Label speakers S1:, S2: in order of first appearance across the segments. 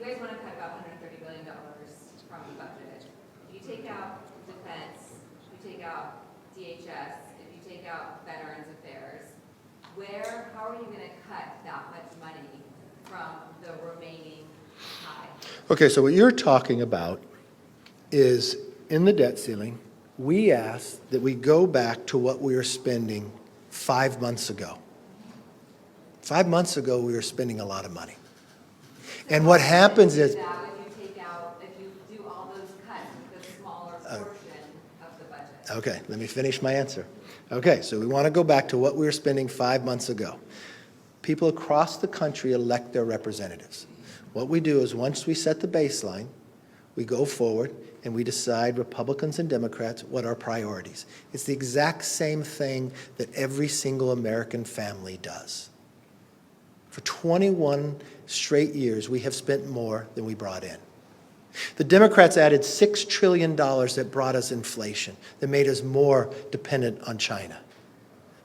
S1: you guys want to cut about $130 billion from the budget. If you take out defense, if you take out DHS, if you take out Veterans Affairs, how are you going to cut that much money from the remaining pie?
S2: Okay, so what you're talking about is in the debt ceiling, we asked that we go back to what we were spending 5 months ago. 5 months ago, we were spending a lot of money. And what happens is,
S1: If you do all those cuts with a smaller portion of the budget.
S2: okay, let me finish my answer. Okay, so we want to go back to what we were spending 5 months ago. People across the country elect their representatives. What we do is once we set the baseline, we go forward and we decide, Republicans and Democrats, what our priorities. It's the exact same thing that every single American family does. For 21 straight years, we have spent more than we brought in. The Democrats added $6 trillion that brought us inflation, that made us more dependent on China.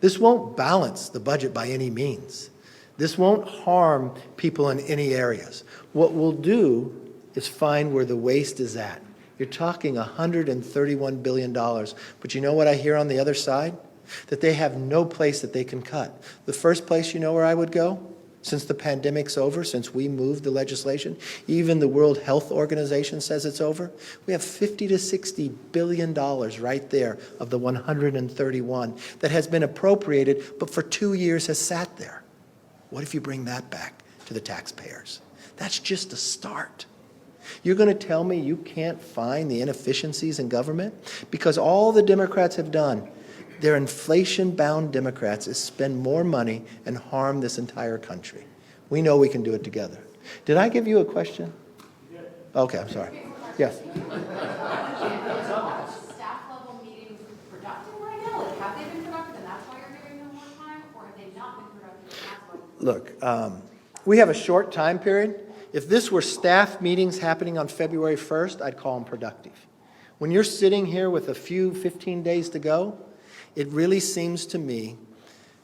S2: This won't balance the budget by any means. This won't harm people in any areas. What we'll do is find where the waste is at. You're talking $131 billion, but you know what I hear on the other side? That they have no place that they can cut. The first place, you know where I would go? Since the pandemic's over, since we moved the legislation, even the World Health Organization says it's over, we have $50 to $60 billion right there of the 131 that has been appropriated, but for 2 years has sat there. What if you bring that back to the taxpayers? That's just a start. You're going to tell me you can't find the inefficiencies in government? Because all the Democrats have done, they're inflation-bound Democrats, is spend more money and harm this entire country. We know we can do it together. Did I give you a question? You did. Okay, I'm sorry. Yes.
S3: Staff level meetings productive right now? Like, have they been productive and that's why you're giving them more time? Or have they not been productive and that's why?
S2: Look, we have a short time period. If this were staff meetings happening on February 1st, I'd call them productive. When you're sitting here with a few 15 days to go, it really seems to me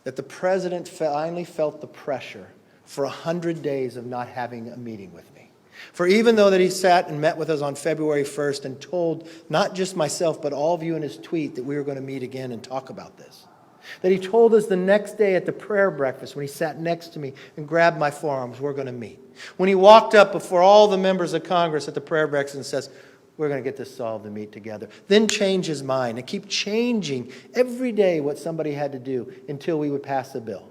S2: that the president finally felt the pressure for 100 days of not having a meeting with me. For even though that he sat and met with us on February 1st and told not just myself but all of you in his tweet that we were going to meet again and talk about this. That he told us the next day at the prayer breakfast when he sat next to me and grabbed my forearms, we're going to meet. When he walked up before all the members of Congress at the prayer breakfast and says, we're going to get this solved and meet together. Then change his mind and keep changing every day what somebody had to do until we would pass the bill.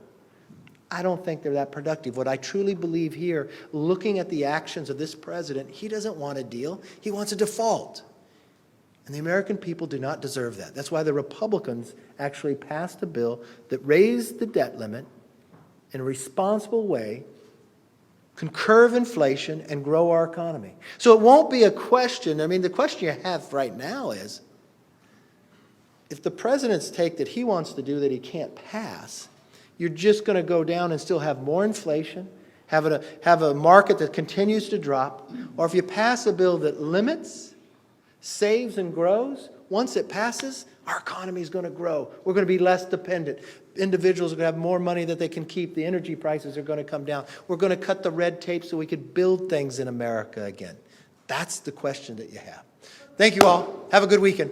S2: I don't think they're that productive. What I truly believe here, looking at the actions of this president, he doesn't want a deal. He wants a default. And the American people do not deserve that. That's why the Republicans actually passed a bill that raised the debt limit in a responsible way, can curb inflation and grow our economy. So it won't be a question. I mean, the question you have right now is, if the president's take that he wants to do that he can't pass, you're just going to go down and still have more inflation, have a market that continues to drop, or if you pass a bill that limits, saves, and grows, once it passes, our economy is going to grow. We're going to be less dependent. Individuals are going to have more money that they can keep. The energy prices are going to come down. We're going to cut the red tape so we can build things in America again. That's the question that you have. Thank you all. Have a good weekend.